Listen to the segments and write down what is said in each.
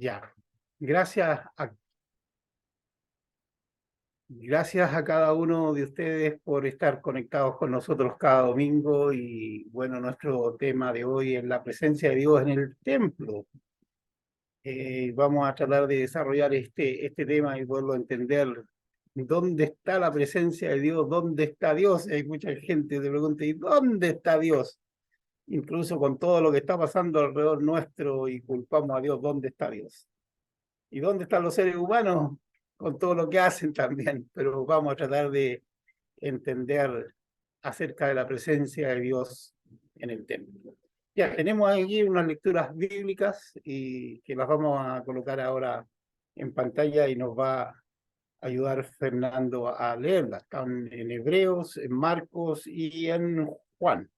Ya. Gracias gracias a cada uno de ustedes por estar conectados con nosotros cada domingo. Y bueno, nuestro tema de hoy es la presencia de Dios en el templo. Vamos a tratar de desarrollar este tema y poderlo entender. ¿Dónde está la presencia de Dios? ¿Dónde está Dios? Hay mucha gente que te pregunta, ¿y dónde está Dios? Incluso con todo lo que está pasando alrededor nuestro y culpamos a Dios, ¿dónde está Dios? ¿Y dónde están los seres humanos? Con todo lo que hacen también, pero vamos a tratar de entender acerca de la presencia de Dios en el templo. Ya, tenemos aquí unas lecturas bíblicas y que las vamos a colocar ahora en pantalla y nos va a ayudar Fernando a leerlas. Están en Hebreos, en Marcos y en Juan.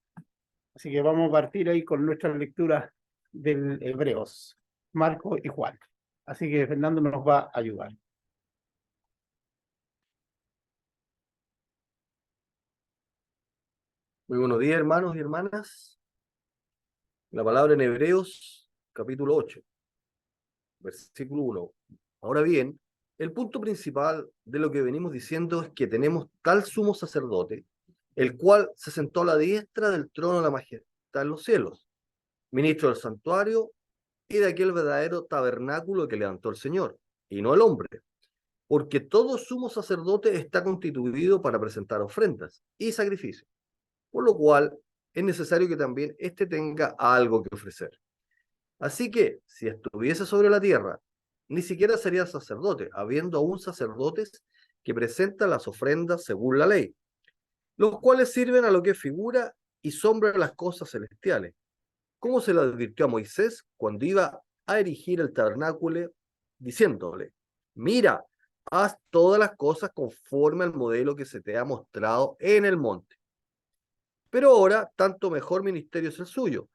Así que vamos a partir ahí con nuestras lecturas del Hebreos, Marcos y Juan. Así que Fernando nos va a ayudar. Muy buenos días, hermanos y hermanas. La palabra en Hebreos, capítulo 8, versículo 1. Ahora bien, el punto principal de lo que venimos diciendo es que tenemos tal sumo sacerdote, el cual se sentó a la diestra del trono de la majestad en los cielos, ministro del santuario y de aquel verdadero tabernáculo que levantó el Señor, y no el hombre. Porque todo sumo sacerdote está constituido para presentar ofrendas y sacrificios, por lo cual es necesario que también éste tenga algo que ofrecer. Así que, si estuviese sobre la tierra, ni siquiera sería sacerdote, habiendo aún sacerdotes que presentan las ofrendas según la ley, los cuales sirven a lo que figura y sombra de las cosas celestiales, como se le advirtió a Moisés cuando iba a erigir el tabernáculo, diciéndole: mira, haz todas las cosas conforme al modelo que se te ha mostrado en el monte. Pero ahora, tanto mejor ministerio es el suyo,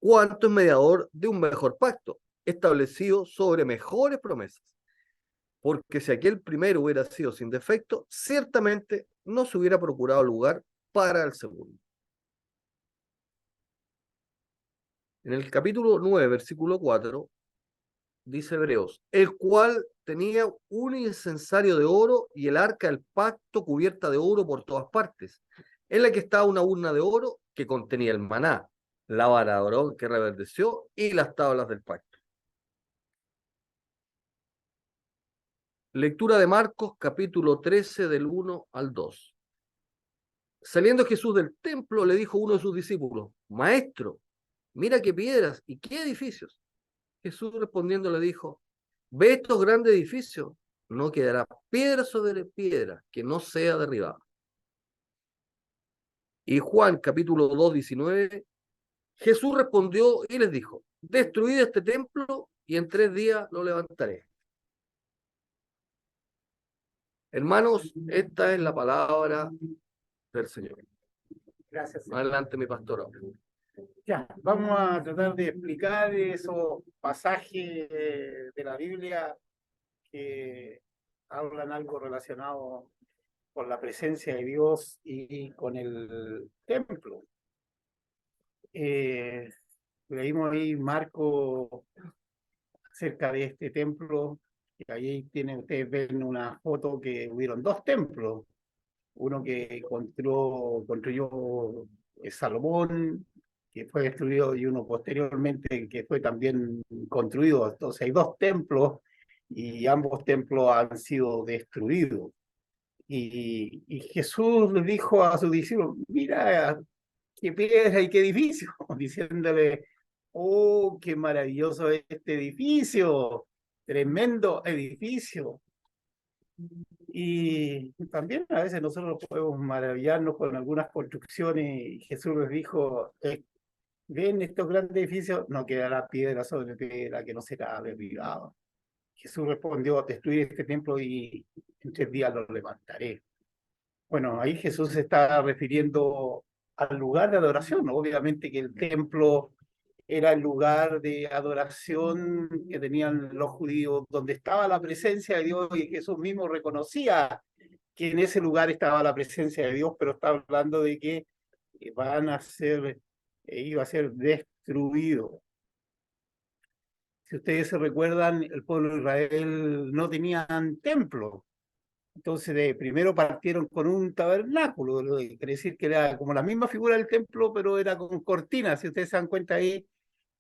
cuanto es mediador de un mejor pacto, establecido sobre mejores promesas. Porque si aquel primero hubiera sido sin defecto, ciertamente no se hubiera procurado lugar para el segundo. En el capítulo 9, versículo 4, dice Hebreos: el cual tenía un incensario de oro y el arca del pacto cubierta de oro por todas partes, en la que estaba una urna de oro que contenía el maná, la vara de Aarón que reverdeció y las tablas del pacto. Lectura de Marcos, capítulo 13, del 1 al 2. Saliendo Jesús del templo, le dijo uno de sus discípulos: Maestro, mira qué piedras y qué edificios. Jesús respondiendo le dijo: ve estos grandes edificios, no quedará piedra sobre piedra que no sea derribada. Y Juan, capítulo 2, 19, Jesús respondió y les dijo: destruid este templo y en 3 días lo levantaré. Hermanos, esta es la palabra del Señor. Gracias. Adelante, mi pastor. Ya, vamos a tratar de explicar esos pasajes de la Biblia que hablan algo relacionado con la presencia de Dios y con el templo. Leímos ahí Marco acerca de este templo, y ahí tienen, ustedes ven una foto que hubieron 2 templos, uno que construyó Salomón, que fue destruido, y uno posteriormente que fue también construido. Entonces hay 2 templos y ambos templos han sido destruidos. Y Jesús le dijo a sus discípulos: mira qué piedra y qué edificio, diciéndole: oh, qué maravilloso es este edificio, tremendo edificio. Y también a veces nosotros podemos maravillarnos con algunas construcciones, y Jesús les dijo: ven estos grandes edificios, no quedará piedra sobre piedra que no será derribado. Jesús respondió: destruir este templo y en 3 días lo levantaré. Bueno, ahí Jesús se está refiriendo al lugar de adoración, ¿no? Obviamente que el templo era el lugar de adoración que tenían los judíos, donde estaba la presencia de Dios, y Jesús mismo reconocía que en ese lugar estaba la presencia de Dios, pero está hablando de que iba a ser destruido. Si ustedes se recuerdan, el pueblo de Israel no tenían templo. Entonces, primero partieron con un tabernáculo, quiere decir que era como la misma figura del templo, pero era con cortinas. Si ustedes se dan cuenta ahí,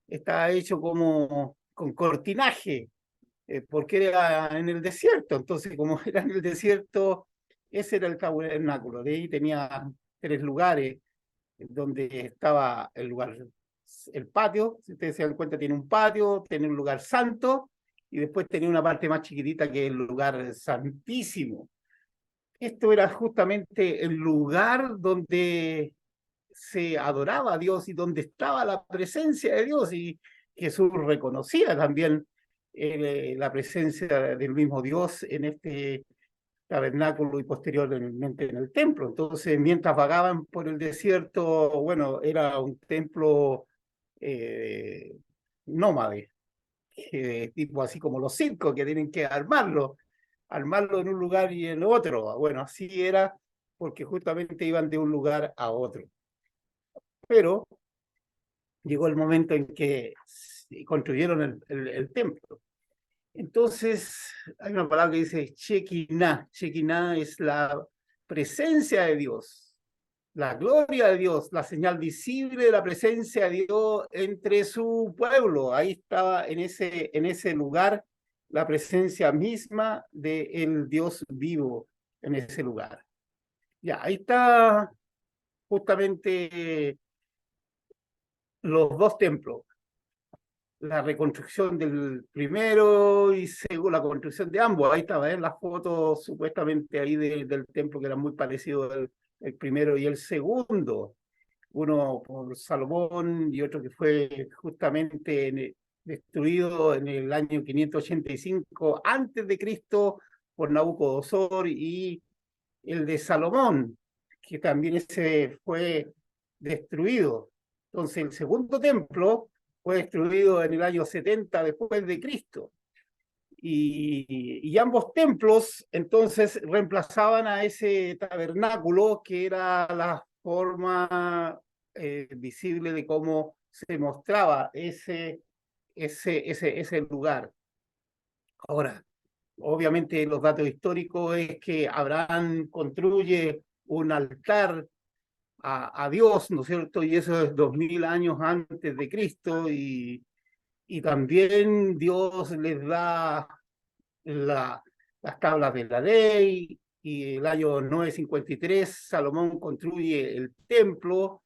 está hecho como con cortinaje, porque era en el desierto. Entonces, como era en el desierto, ese era el tabernáculo. De ahí tenía 3 lugares donde estaba el patio. Si ustedes se dan cuenta, tiene un patio, tiene un lugar santo, y después tenía una parte más chiquitita que es el lugar santísimo. Esto era justamente el lugar donde se adoraba a Dios y donde estaba la presencia de Dios, y Jesús reconocía también la presencia del mismo Dios en este tabernáculo y posteriormente en el templo. Entonces, mientras vagaban por el desierto, bueno, era un templo eh, nómade, tipo así como los circos que tienen que armarlo en un lugar y en otro. Bueno, así era porque justamente iban de un lugar a otro. Pero llegó el momento en que construyeron el templo. Entonces, hay una palabra que dice Shekinah. Shekinah es la presencia de Dios, la gloria de Dios, la señal visible de la presencia de Dios entre su pueblo. Ahí estaba en ese lugar la presencia misma del Dios vivo en ese lugar. Ya, ahí está justamente los 2 templos, la reconstrucción del primero y según la construcción de ambos. Ahí estaba en las fotos supuestamente ahí del templo que era muy parecido el primero y el segundo. Uno por Salomón y otro que fue justamente destruido en el año 585 antes de Cristo por Nabucodonosor, y el de Salomón, que también ese fue destruido. Entonces el segundo templo fue destruido en el año 70 después de Cristo. Y ambos templos entonces reemplazaban a ese tabernáculo que era la forma visible de cómo se mostraba ese lugar. Ahora, obviamente los datos históricos es que Abraham construye un altar a Dios, ¿no es cierto? Y eso es 2000 años antes de Cristo, y también Dios les da las tablas de la ley, y el año 953 Salomón construye el templo,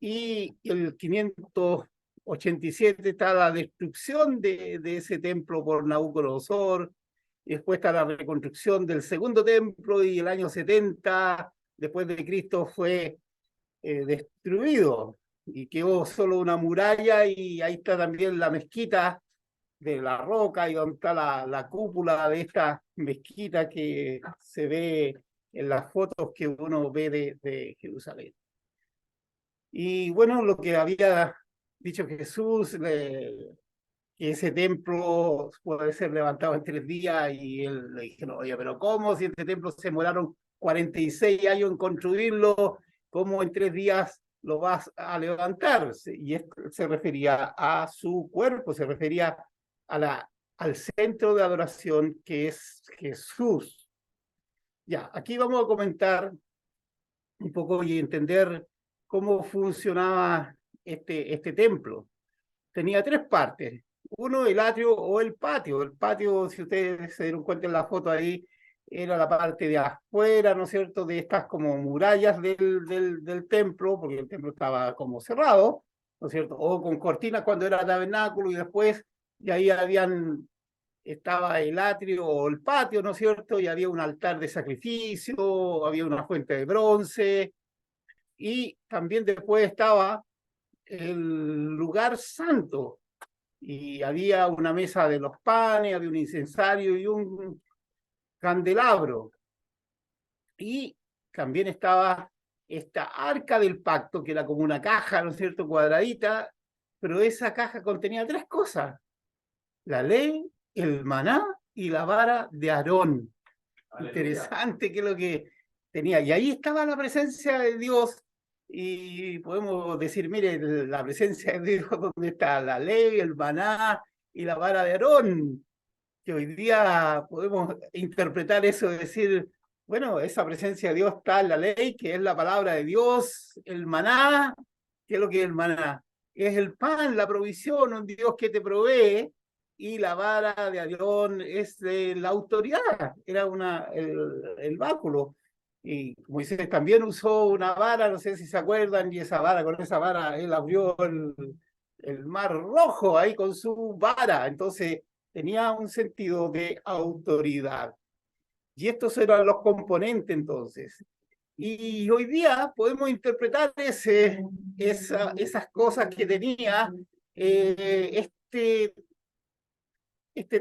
y el 587 está la destrucción de ese templo por Nabucodonosor, y después está la reconstrucción del segundo templo, y el año 70 después de Cristo fue destruido, y quedó solo una muralla, y ahí está también la mezquita de la roca, y donde está la cúpula de esta mezquita que se ve en las fotos que uno ve de Jerusalén. Y bueno, lo que había dicho Jesús, que ese templo puede ser levantado en 3 días, y él le dijeron, oye, pero ¿cómo? Si este templo se demoraron 46 años en construirlo, ¿cómo en 3 días lo vas a levantar? Y esto se refería a su cuerpo, se refería al centro de adoración que es Jesús. Ya, aquí vamos a comentar un poco y entender cómo funcionaba este templo. Tenía 3 partes. Uno, el atrio o el patio. El patio, si ustedes se dieron cuenta en la foto ahí, era la parte de afuera, ¿no es cierto?, de estas como murallas del templo, porque el templo estaba como cerrado, ¿no es cierto?, o con cortinas cuando era tabernáculo, y después, y ahí estaba el atrio o el patio, ¿no es cierto?, y había un altar de sacrificio, había una fuente de bronce, y también después estaba el lugar santo, y había una mesa de los panes, había un incensario y un candelabro. Y también estaba esta arca del pacto, que era como una caja, ¿no es cierto?, cuadradita, pero esa caja contenía 3 cosas: la ley, el maná y la vara de Aarón. Aleluya. Interesante que es lo que tenía. Y ahí estaba la presencia de Dios, y podemos decir, mire, la presencia de Dios, ¿dónde está la ley, el maná y la vara de Aarón, que hoy día podemos interpretar eso de decir, bueno, esa presencia de Dios está en la ley, que es la palabra de Dios, el maná. ¿Qué es lo que es el maná? Es el pan, la provisión, un Dios que te provee, y la vara de Aarón es de la autoridad, era el báculo. Y Moisés también usó una vara, no sé si se acuerdan, y esa vara, con esa vara él abrió el mar rojo ahí con su vara. Entonces tenía un sentido de autoridad. Y estos eran los componentes entonces. Y hoy día podemos interpretar esas cosas que tenía este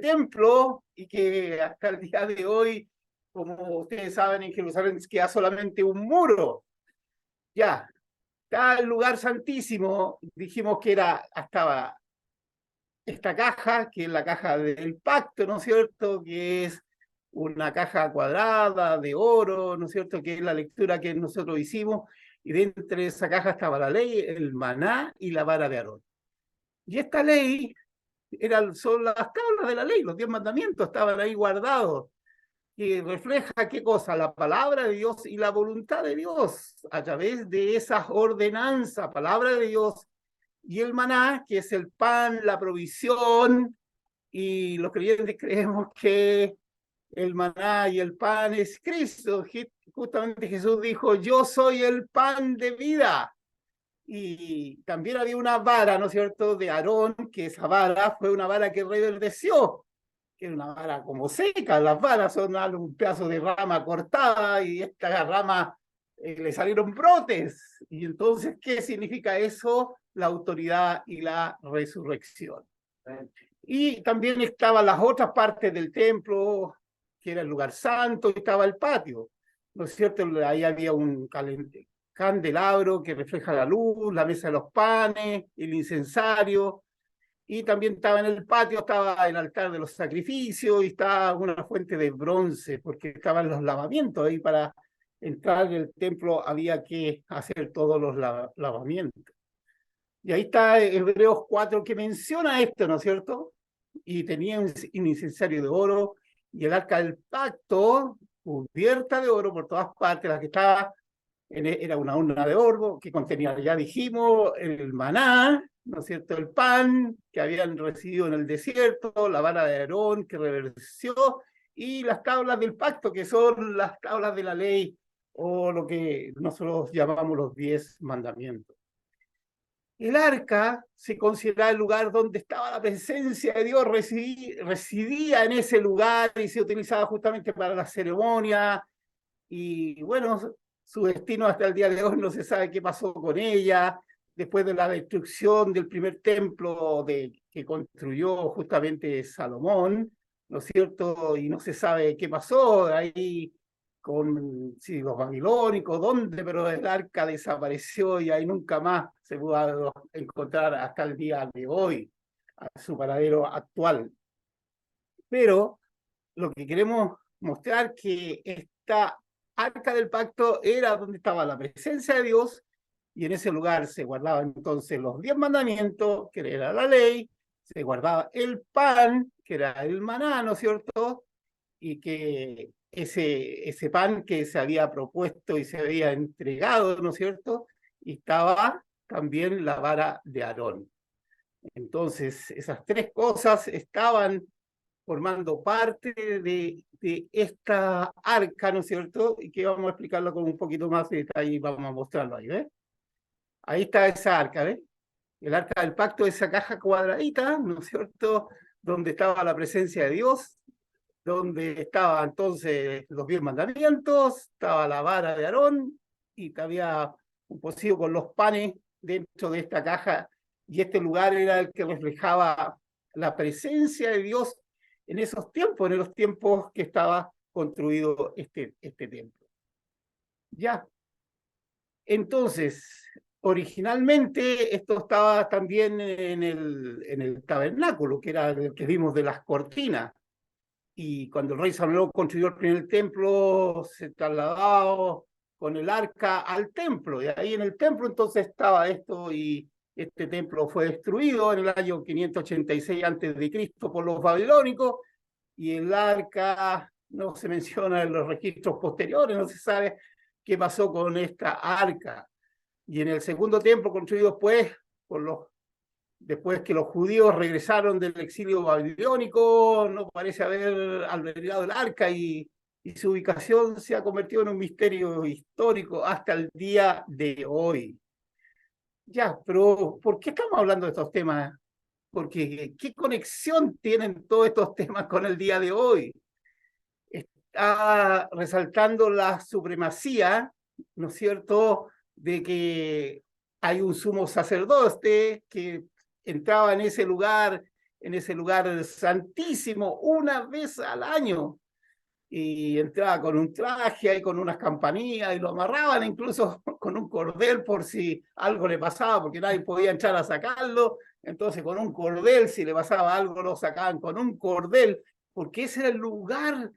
templo, y que hasta el día de hoy, como ustedes saben, en Jerusalén queda solamente un muro. Ya, está el lugar santísimo, dijimos que estaba esta caja, que es la caja del pacto, ¿no es cierto? Que es una caja cuadrada de oro, ¿no es cierto? Que es la lectura que nosotros hicimos, y dentro de esa caja estaba la ley, el maná y la vara de Aarón. Y esta ley son las tablas de la ley, los 10 mandamientos estaban ahí guardados, que refleja qué cosa, la palabra de Dios y la voluntad de Dios a través de esas ordenanzas, palabra de Dios, y el maná, que es el pan, la provisión. Y los creyentes creemos que el maná y el pan es Cristo. Justamente Jesús dijo, yo soy el pan de vida. Y también había una vara, ¿no es cierto?, de Aarón, que esa vara fue una vara que reverdeció, que era una vara como seca. Las varas son un pedazo de rama cortada, y esta rama le salieron brotes. Y entonces, ¿qué significa eso? La autoridad y la resurrección. Y también estaban las otras partes del templo, que era el lugar santo, y estaba el patio, ¿no es cierto? Ahí había un candelabro que refleja la luz, la mesa de los panes, el incensario, y también estaba en el patio, estaba el altar de los sacrificios, y estaba una fuente de bronce, porque estaban los lavamientos ahí. Para entrar en el templo había que hacer todos los lavamientos. Y ahí está Hebreos 4, que menciona esto, ¿no es cierto? Y tenía un incensario de oro, y el arca del pacto, cubierta de oro por todas partes. La que estaba era una urna de oro que contenía, ya dijimos, el maná, ¿no es cierto?, el pan que habían recibido en el desierto, la vara de Aarón que reverdeció, y las tablas del pacto, que son las tablas de la ley, o lo que nosotros llamamos los 10 mandamientos. El arca se consideraba el lugar donde estaba la presencia de Dios, residía en ese lugar, y se utilizaba justamente para la ceremonia. Y bueno, su destino hasta el día de hoy no se sabe qué pasó con ella, después de la destrucción del primer templo que construyó justamente Salomón, ¿no es cierto? Y no se sabe qué pasó ahí con los babilónicos, dónde, pero el arca desapareció, y ahí nunca más se pudo encontrar hasta el día de hoy, a su paradero actual. Pero lo que queremos mostrar, que esta arca del pacto era donde estaba la presencia de Dios, y en ese lugar se guardaban entonces los 10 mandamientos, que era la ley, se guardaba el pan, que era el maná, ¿no es cierto? Y que ese pan que se había propuesto y se había entregado, ¿no es cierto? Y estaba también la vara de Aarón. Entonces, esas tres cosas estaban formando parte de esta arca, ¿no es cierto? Y que vamos a explicarlo con un poquito más de detalle, y vamos a mostrarlo ahí, ¿ves? Ahí está esa arca, ¿ves? El arca del pacto, esa caja cuadradita, ¿no es cierto?, donde estaba la presencia de Dios, donde estaban entonces los 10 mandamientos, estaba la vara de Aarón, y había un pocillo con los panes dentro de esta caja, y este lugar era el que reflejaba la presencia de Dios en esos tiempos, en los tiempos que estaba construido este templo. Ya, entonces, originalmente esto estaba también en el tabernáculo, que era el que vimos de las cortinas. Y cuando el rey Salomón construyó el primer templo, se trasladó con el arca al templo, y ahí en el templo entonces estaba esto, y Este templo fue destruido en el año 586 a.C. por los babilónicos, y el arca no se menciona en los registros posteriores, no se sabe qué pasó con esta arca. Y en el segundo templo construido después que los judíos regresaron del exilio babilónico, no parece haber albergado el arca, y su ubicación se ha convertido en un misterio histórico hasta el día de hoy. Ya, pero ¿por qué estamos hablando de estos temas? Porque ¿qué conexión tienen todos estos temas con el día de hoy? Está resaltando la supremacía, ¿no es cierto?, de que hay un sumo sacerdote que entraba en ese lugar santísimo una vez al año, y entraba con un traje y con unas campanillas, y lo amarraban incluso con un cordel por si algo le pasaba, porque nadie podía entrar a sacarlo. Entonces con un cordel, si le pasaba algo, lo sacaban con un cordel, porque ese era el lugar,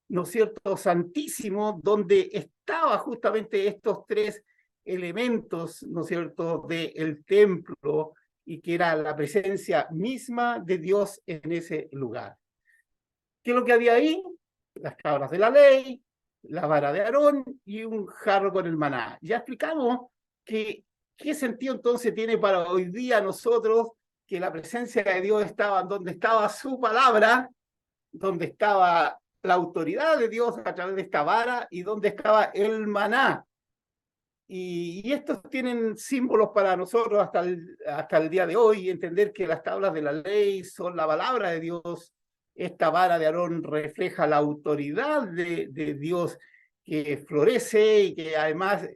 ¿no es cierto?, santísimo, donde estaba justamente estos tres elementos, ¿no es cierto?, del templo, y que era la presencia misma de Dios en ese lugar. ¿Qué es lo que había ahí? Las tablas de la ley, la vara de Aarón y un jarro con el maná. Ya explicamos que qué sentido entonces tiene para hoy día nosotros que la presencia de Dios estaba donde estaba su palabra, donde estaba la autoridad de Dios a través de esta vara, y donde estaba el maná. Y estos tienen símbolos para nosotros hasta el día de hoy, entender que las tablas de la ley son la palabra de Dios. Esta vara de Aarón refleja la autoridad de Dios que florece y que además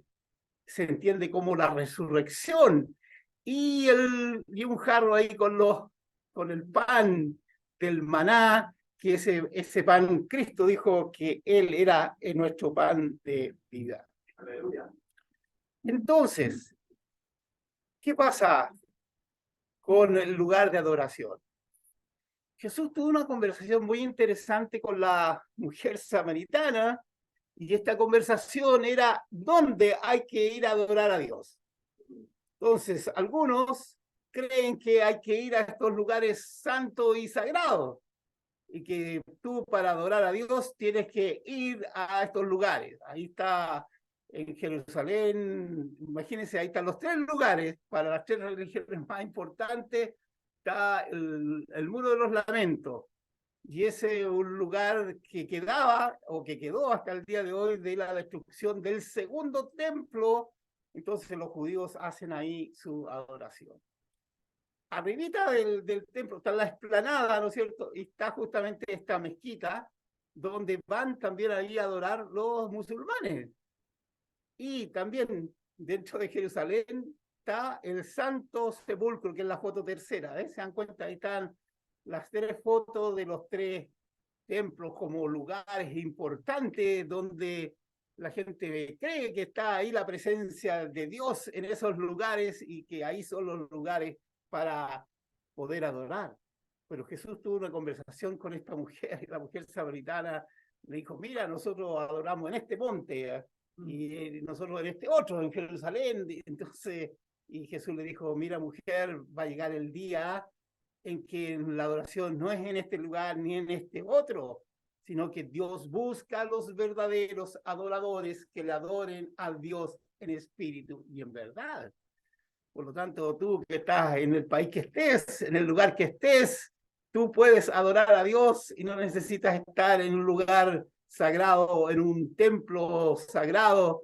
se entiende como la resurrección. Y un jarro ahí con el pan del maná, que ese pan, Cristo dijo que Él era nuestro pan de vida. Aleluya. Entonces, ¿qué pasa con el lugar de adoración? Jesús tuvo una conversación muy interesante con la mujer samaritana, y esta conversación era dónde hay que ir a adorar a Dios. Entonces, algunos creen que hay que ir a estos lugares santos y sagrados, y que tú para adorar a Dios tienes que ir a estos lugares. Ahí está en Jerusalén, imagínense, ahí están los tres lugares para las tres religiones más importantes. Está el Muro de los Lamentos, y ese es un lugar que quedaba o que quedó hasta el día de hoy de la destrucción del segundo templo. Entonces los judíos hacen ahí su adoración. Arribita del templo está la explanada, ¿no es cierto? Y está justamente esta mezquita donde van también ahí a adorar los musulmanes. Y también dentro de Jerusalén está el Santo Sepulcro, que es la foto tercera. ¿Se dan cuenta? Ahí están las tres fotos de los tres templos como lugares importantes donde la gente cree que está ahí la presencia de Dios en esos lugares, y que ahí son los lugares para poder adorar. Pero Jesús tuvo una conversación con esta mujer, y la mujer samaritana le dijo: mira, nosotros adoramos en este monte, y nosotros en este otro, en Jerusalén. Entonces, y Jesús le dijo: mira, mujer, va a llegar el día en que la adoración no es en este lugar ni en este otro, sino que Dios busca a los verdaderos adoradores que le adoren a Dios en espíritu y en verdad. Por lo tanto, tú que estás en el país que estés, en el lugar que estés, tú puedes adorar a Dios y no necesitas estar en un lugar sagrado, en un templo sagrado,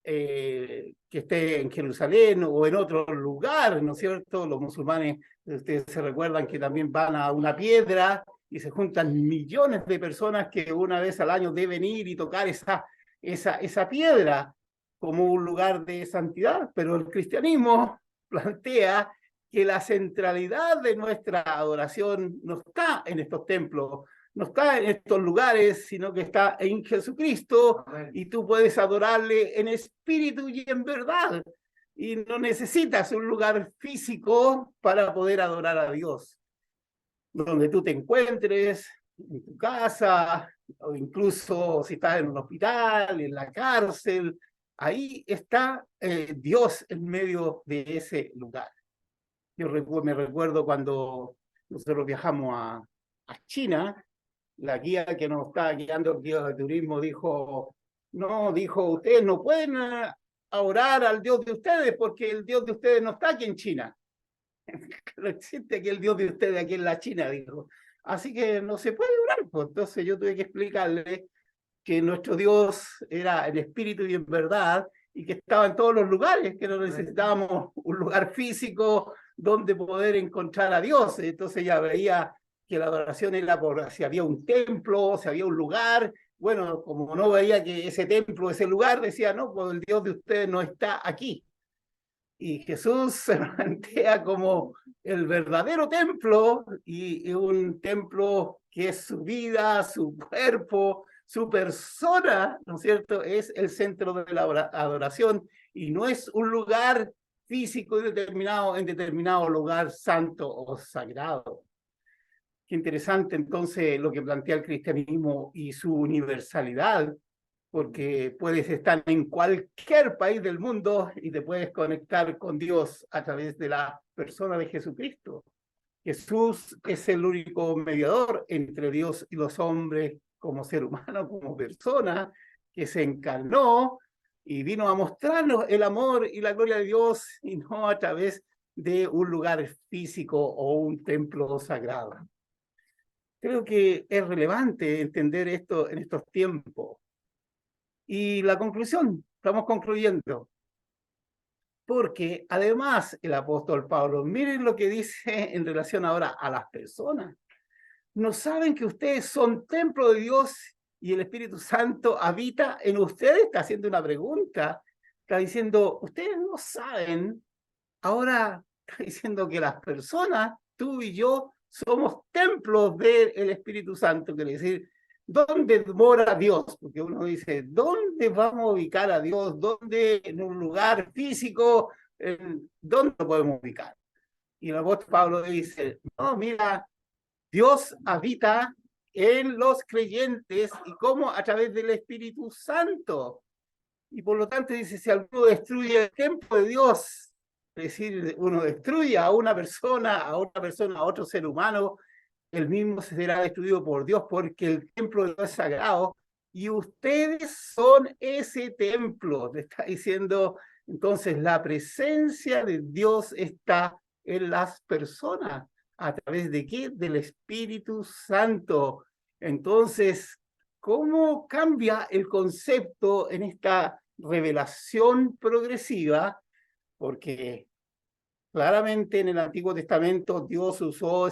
que esté en Jerusalén o en otro lugar, ¿no es cierto? Los musulmanes, ustedes se recuerdan que también van a una piedra y se juntan millones de personas que una vez al año deben ir y tocar esa piedra como un lugar de santidad. Pero el cristianismo plantea que la centralidad de nuestra adoración no está en estos templos, no está en estos lugares, sino que está en Jesucristo. Amén. Y tú puedes adorarle en espíritu y en verdad. Y no necesitas un lugar físico para poder adorar a Dios. Donde tú te encuentres, en tu casa, o incluso si estás en un hospital, en la cárcel, ahí está Dios en medio de ese lugar. Me recuerdo cuando nosotros viajamos a China, la guía que nos estaba guiando, el guía de turismo, dijo, no, dijo, ustedes no pueden orar al Dios de ustedes porque el Dios de ustedes no está aquí en China. No existe aquí el Dios de ustedes aquí en la China, dijo. Así que no se puede orar. Pues. Entonces yo tuve que explicarle que nuestro Dios era en espíritu y en verdad, y que estaba en todos los lugares, que no necesitábamos un lugar físico donde poder encontrar a Dios. Entonces ya veía que la adoración era por si había un templo, si había un lugar. Bueno, como no veía que ese templo, ese lugar, decía, no, pues el Dios de ustedes no está aquí. Y Jesús se plantea como el verdadero templo y un templo que es su vida, su cuerpo, su persona, ¿no es cierto? Es el centro de la adoración y no es un lugar físico determinado en determinado lugar santo o sagrado. Qué interesante entonces lo que plantea el cristianismo y su universalidad, porque puedes estar en cualquier país del mundo y te puedes conectar con Dios a través de la persona de Jesucristo. Jesús es el único mediador entre Dios y los hombres como ser humano, como persona, que se encarnó y vino a mostrarnos el amor y la gloria de Dios y no a través de un lugar físico o un templo sagrado. Creo que es relevante entender esto en estos tiempos. Y la conclusión, estamos concluyendo, porque además el apóstol Pablo, miren lo que dice en relación ahora a las personas. ¿No saben que ustedes son templo de Dios y el Espíritu Santo habita en ustedes? Está haciendo una pregunta, está diciendo, ustedes no saben, ahora está diciendo que las personas, tú y yo, somos templos del Espíritu Santo, quiere decir, ¿dónde mora Dios? Porque uno dice, ¿dónde vamos a ubicar a Dios? ¿Dónde en un lugar físico? ¿Dónde lo podemos ubicar? Y el apóstol Pablo dice, no, mira, Dios habita en los creyentes y cómo a través del Espíritu Santo. Y por lo tanto dice, si alguno destruye el templo de Dios, es decir, uno destruye a una persona, a otro ser humano, el mismo será destruido por Dios porque el templo de Dios es sagrado y ustedes son ese templo. Le está diciendo, entonces la presencia de Dios está en las personas. ¿A través de qué? Del Espíritu Santo. Entonces, ¿cómo cambia el concepto en esta revelación progresiva? Porque claramente en el Antiguo Testamento Dios usó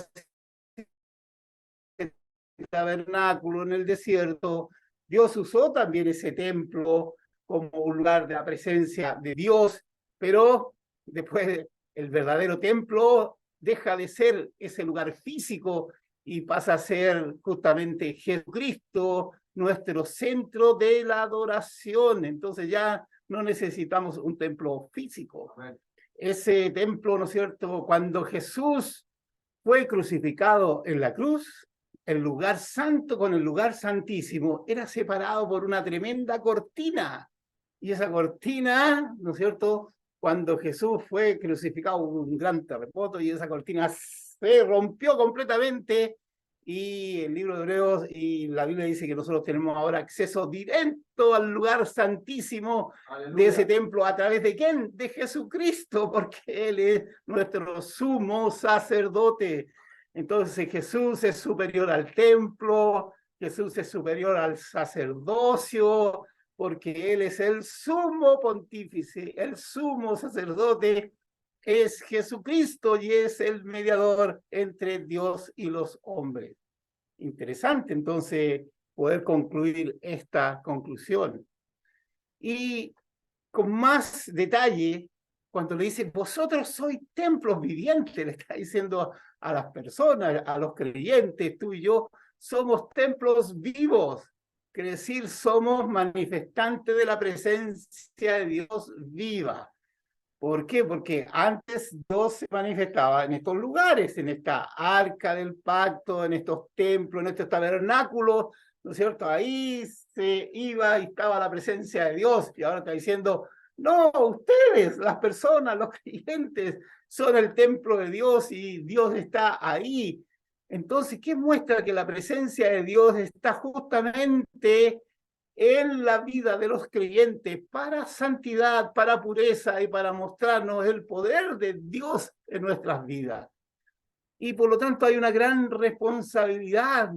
tabernáculo en el desierto, Dios usó también ese templo como un lugar de la presencia de Dios, pero después el verdadero templo deja de ser ese lugar físico y pasa a ser justamente Jesucristo, nuestro centro de la adoración. Entonces ya no necesitamos un templo físico. Ese templo, ¿no es cierto? Cuando Jesús fue crucificado en la cruz, el lugar santo con el lugar santísimo era separado por una tremenda cortina. Y esa cortina, ¿no es cierto? Cuando Jesús fue crucificado hubo un gran terremoto y esa cortina se rompió completamente y el libro de Hebreos y la Biblia dice que nosotros tenemos ahora acceso directo al lugar santísimo. Aleluya. De ese templo. ¿A través de quién? De Jesucristo, porque Él es nuestro sumo sacerdote. Entonces Jesús es superior al templo, Jesús es superior al sacerdocio, porque Él es el sumo pontífice, el sumo sacerdote es Jesucristo y es el mediador entre Dios y los hombres. Interesante entonces poder concluir esta conclusión. Y con más detalle, cuando le dice, vosotros sois templos vivientes, le está diciendo a las personas, a los creyentes, tú y yo, somos templos vivos, quiere decir, somos manifestantes de la presencia de Dios viva. ¿Por qué? Porque antes Dios se manifestaba en estos lugares, en esta arca del pacto, en estos templos, en estos tabernáculos, ¿no es cierto? Ahí se iba y estaba la presencia de Dios. Y ahora está diciendo, no, ustedes, las personas, los creyentes, son el templo de Dios y Dios está ahí. Entonces, ¿qué muestra que la presencia de Dios está justamente en la vida de los creyentes para santidad, para pureza y para mostrarnos el poder de Dios en nuestras vidas? Y por lo tanto hay una gran responsabilidad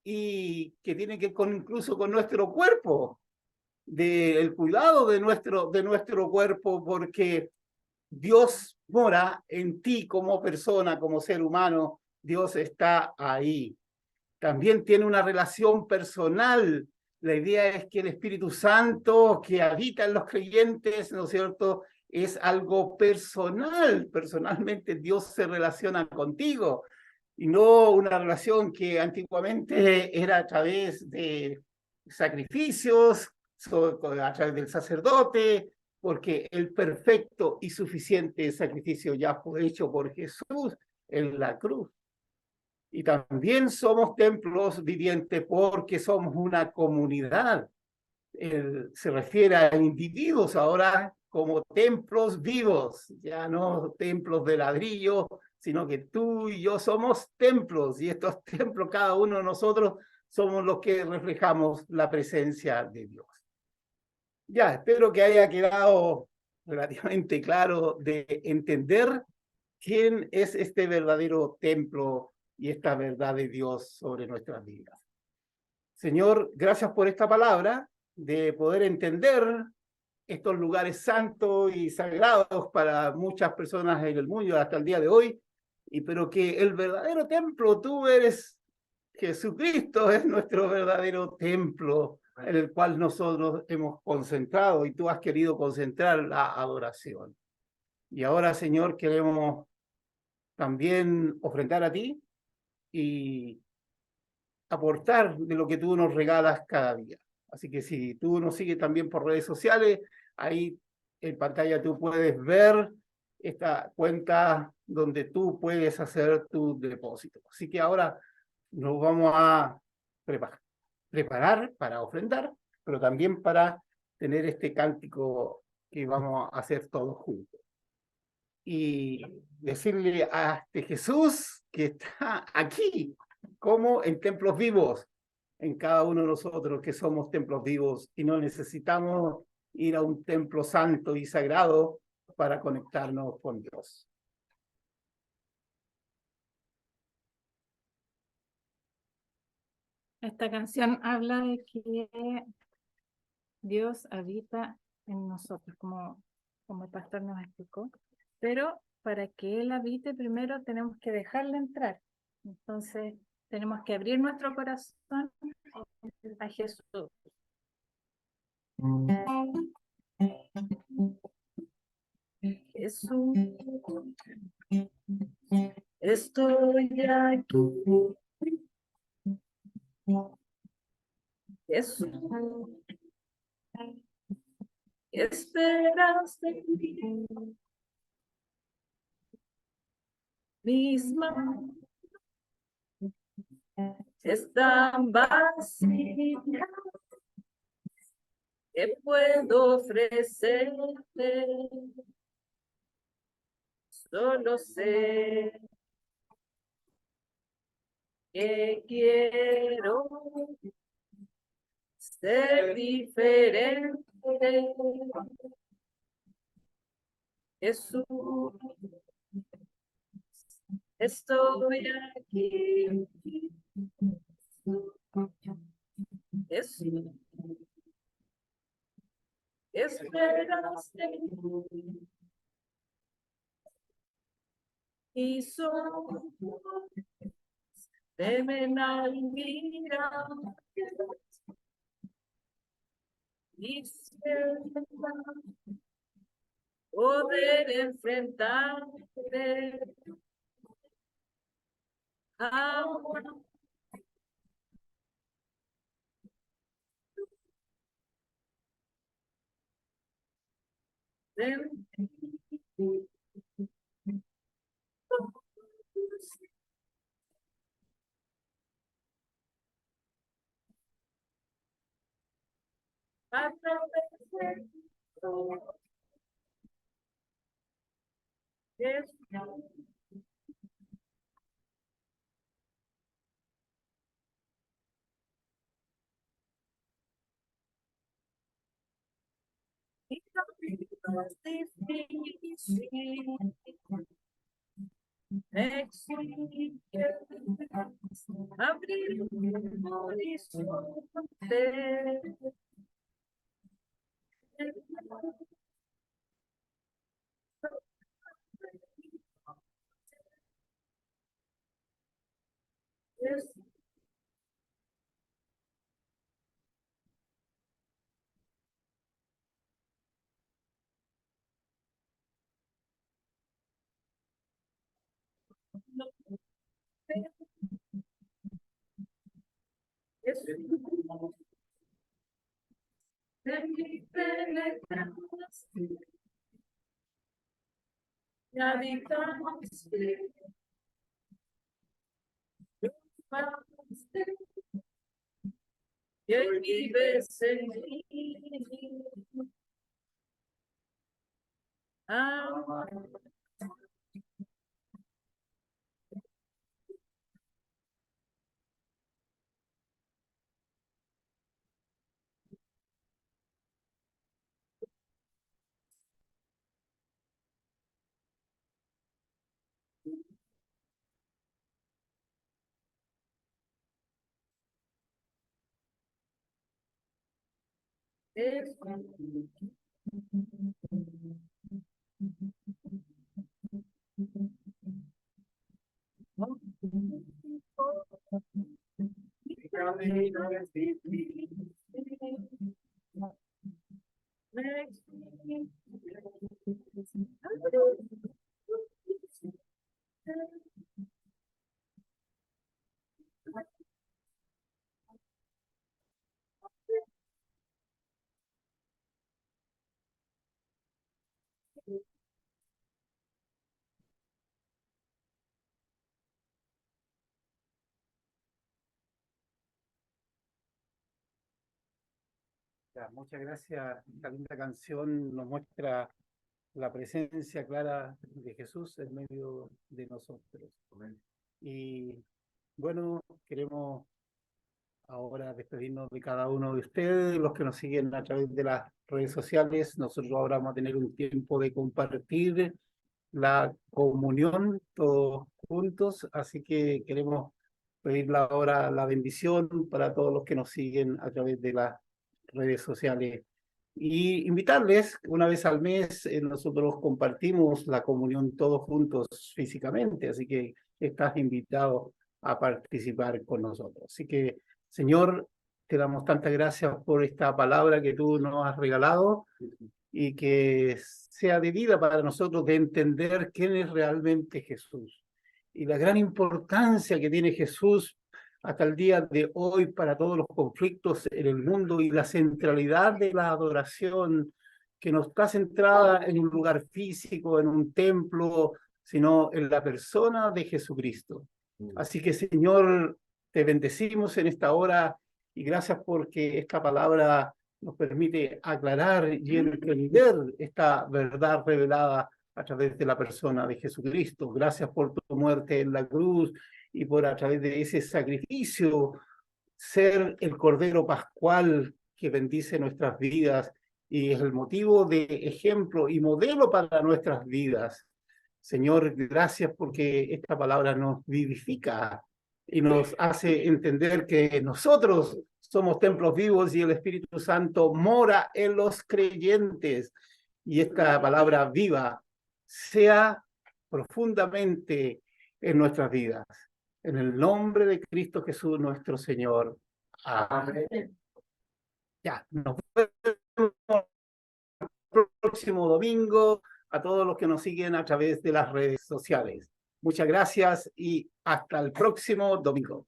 y que tiene que ver incluso con nuestro cuerpo, del cuidado de nuestro cuerpo, porque Dios mora en ti como persona, como ser humano. Dios está ahí. También tiene una relación personal. La idea es que el Espíritu Santo que habita en los creyentes, ¿no es cierto?, es algo personal. Personalmente Dios se relaciona contigo y no una relación que antiguamente era a través de sacrificios, a través del sacerdote, porque el perfecto y suficiente sacrificio ya fue hecho por Jesús en la cruz. Y también somos templos vivientes porque somos una comunidad. Se refiere a individuos ahora como templos vivos, ya no templos de ladrillo, sino que tú y yo somos templos y estos templos, cada uno de nosotros, somos los que reflejamos la presencia de Dios. Ya, espero que haya quedado relativamente claro de entender quién es este verdadero templo y esta verdad de Dios sobre nuestras vidas. Señor, gracias por esta palabra, de poder entender estos lugares santos y sagrados para muchas personas en el mundo hasta el día de hoy, pero que el verdadero templo, tú eres Jesucristo, es nuestro verdadero templo en el cual nosotros hemos concentrado y tú has querido concentrar la adoración. Y ahora, Señor, queremos también ofrendar a ti y aportar de lo que tú nos regalas cada día. Así que si tú nos sigues también por redes sociales, ahí en pantalla tú puedes ver esta cuenta donde tú puedes hacer tu depósito. Así que ahora nos vamos a preparar para ofrendar, pero también para tener este cántico que vamos a hacer todos juntos. Y decirle a este Jesús que está aquí, como en templos vivos, en cada uno de nosotros que somos templos vivos y no necesitamos ir a un templo santo y sagrado para conectarnos con Dios. Esta canción habla de que Dios habita en nosotros, como el pastor nos explicó, pero para que Él habite primero tenemos que dejarle entrar. Entonces tenemos que abrir nuestro corazón a Jesús. Jesús, estoy aquí. Jesús, esperas de mí. Mis manos están vacías. ¿Qué puedo ofrecerte? Solo sé que quiero ser diferente. Jesús, estoy aquí. Jesús, esperaste y solo deben al mirar y poder enfrentarte ahora. Abrir el horizonte. Y hoy vives en mí. Ya, muchas gracias. Esta linda canción nos muestra la presencia clara de Jesús en medio de nosotros. Y bueno, queremos ahora despedirnos de cada uno de ustedes, los que nos siguen a través de las redes sociales. Nosotros ahora vamos a tener un tiempo de compartir la comunión todos juntos, así que queremos pedir ahora la bendición para todos los que nos siguen a través de las redes sociales. Y invitarles, una vez al mes, nosotros compartimos la comunión todos juntos físicamente, así que estás invitado a participar con nosotros. Así que, Señor, te damos tantas gracias por esta palabra que tú nos has regalado y que sea de vida para nosotros de entender quién es realmente Jesús y la gran importancia que tiene Jesús hasta el día de hoy para todos los conflictos en el mundo y la centralidad de la adoración que no está centrada en un lugar físico, en un templo, sino en la persona de Jesucristo. Así que, Señor, te bendecimos en esta hora y gracias porque esta palabra nos permite aclarar y entender esta verdad revelada a través de la persona de Jesucristo. Gracias por tu muerte en la cruz y por a través de ese sacrificio ser el Cordero Pascual que bendice nuestras vidas y es el motivo de ejemplo y modelo para nuestras vidas. Señor, gracias porque esta palabra nos vivifica y nos hace entender que nosotros somos templos vivos y el Espíritu Santo mora en los creyentes. Y esta palabra viva sea profundamente en nuestras vidas. En el nombre de Cristo Jesús, nuestro Señor. Amén. Ya, nos vemos el próximo domingo a todos los que nos siguen a través de las redes sociales. Muchas gracias y hasta el próximo domingo.